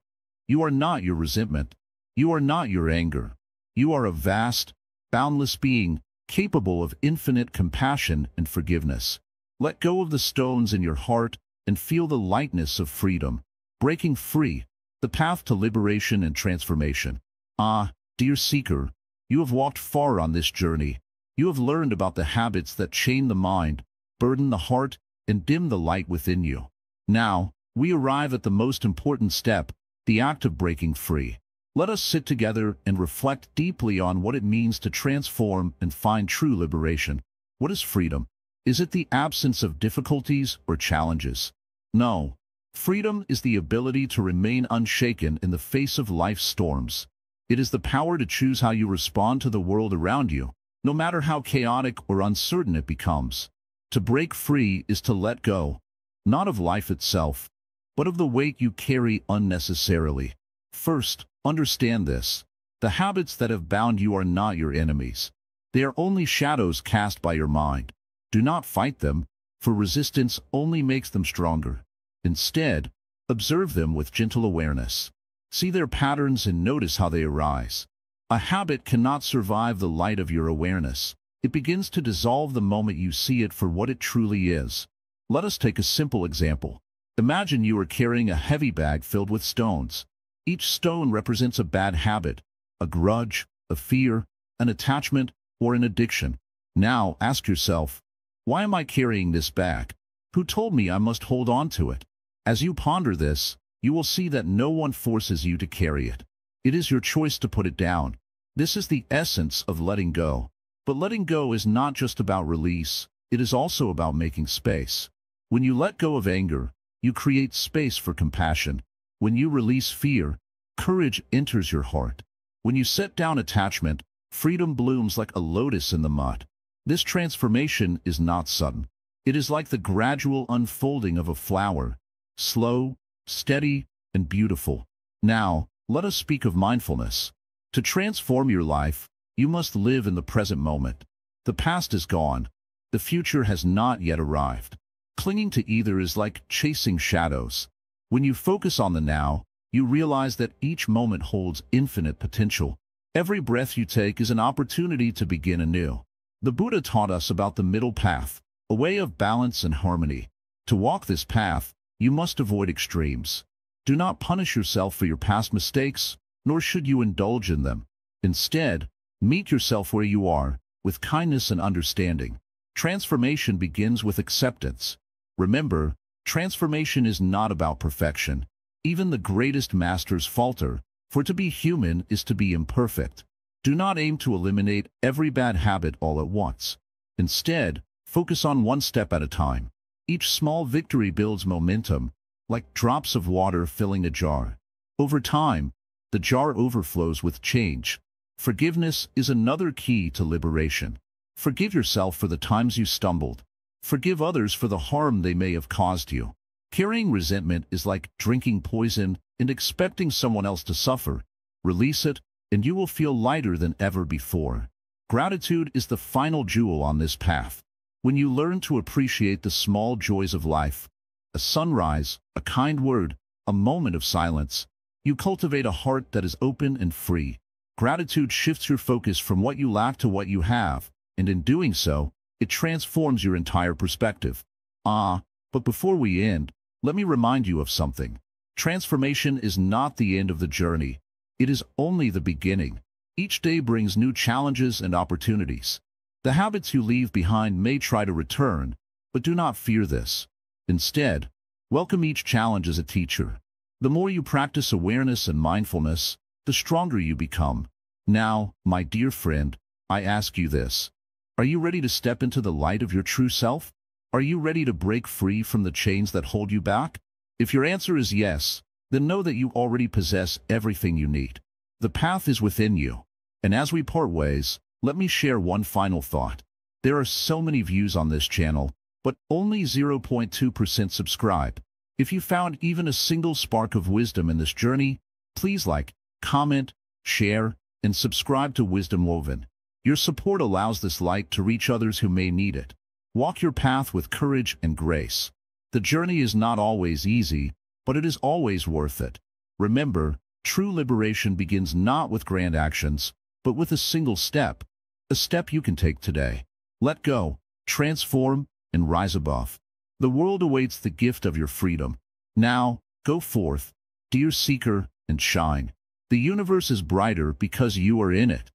A: You are not your resentment. You are not your anger. You are a vast, boundless being, capable of infinite compassion and forgiveness. Let go of the stones in your heart and feel the lightness of freedom. Breaking free, the path to liberation and transformation. Ah, dear seeker, you have walked far on this journey. You have learned about the habits that chain the mind, burden the heart, and dim the light within you. Now, we arrive at the most important step, the act of breaking free. Let us sit together and reflect deeply on what it means to transform and find true liberation. What is freedom? Is it the absence of difficulties or challenges? No. Freedom is the ability to remain unshaken in the face of life's storms. It is the power to choose how you respond to the world around you, no matter how chaotic or uncertain it becomes. To break free is to let go, not of life itself, but of the weight you carry unnecessarily. First, understand this. The habits that have bound you are not your enemies. They are only shadows cast by your mind. Do not fight them, for resistance only makes them stronger. Instead, observe them with gentle awareness. See their patterns and notice how they arise. A habit cannot survive the light of your awareness. It begins to dissolve the moment you see it for what it truly is. Let us take a simple example. Imagine you are carrying a heavy bag filled with stones. Each stone represents a bad habit, a grudge, a fear, an attachment, or an addiction. Now ask yourself, why am I carrying this bag? Who told me I must hold on to it? As you ponder this, you will see that no one forces you to carry it. It is your choice to put it down. This is the essence of letting go. But letting go is not just about release, it is also about making space. When you let go of anger, you create space for compassion. When you release fear, courage enters your heart. When you set down attachment, freedom blooms like a lotus in the mud. This transformation is not sudden. It is like the gradual unfolding of a flower, slow, steady, and beautiful. Now, let us speak of mindfulness. To transform your life, you must live in the present moment. The past is gone. The future has not yet arrived. Clinging to either is like chasing shadows. When you focus on the now, you realize that each moment holds infinite potential. Every breath you take is an opportunity to begin anew. The Buddha taught us about the middle path, a way of balance and harmony. To walk this path, you must avoid extremes. Do not punish yourself for your past mistakes, nor should you indulge in them. Instead, meet yourself where you are, with kindness and understanding. Transformation begins with acceptance. Remember, transformation is not about perfection. Even the greatest masters falter, for to be human is to be imperfect. Do not aim to eliminate every bad habit all at once. Instead, focus on one step at a time. Each small victory builds momentum, like drops of water filling a jar. Over time, the jar overflows with change. Forgiveness is another key to liberation. Forgive yourself for the times you stumbled. Forgive others for the harm they may have caused you. Carrying resentment is like drinking poison and expecting someone else to suffer. Release it, and you will feel lighter than ever before. Gratitude is the final jewel on this path. When you learn to appreciate the small joys of life, a sunrise, a kind word, a moment of silence, you cultivate a heart that is open and free. Gratitude shifts your focus from what you lack to what you have, and in doing so, it transforms your entire perspective. But before we end, let me remind you of something. Transformation is not the end of the journey. It is only the beginning. Each day brings new challenges and opportunities. The habits you leave behind may try to return, but do not fear this. Instead, welcome each challenge as a teacher. The more you practice awareness and mindfulness, the stronger you become. Now, my dear friend, I ask you this. Are you ready to step into the light of your true self? Are you ready to break free from the chains that hold you back? If your answer is yes, then know that you already possess everything you need. The path is within you. And as we part ways, let me share one final thought. There are so many views on this channel, but only 0.2% subscribe. If you found even a single spark of wisdom in this journey, please like, comment, share, and subscribe to Wisdom Woven. Your support allows this light to reach others who may need it. Walk your path with courage and grace. The journey is not always easy, but it is always worth it. Remember, true liberation begins not with grand actions, but with a single step, a step you can take today. Let go, transform, and rise above. The world awaits the gift of your freedom. Now, go forth, dear seeker, and shine. The universe is brighter because you are in it.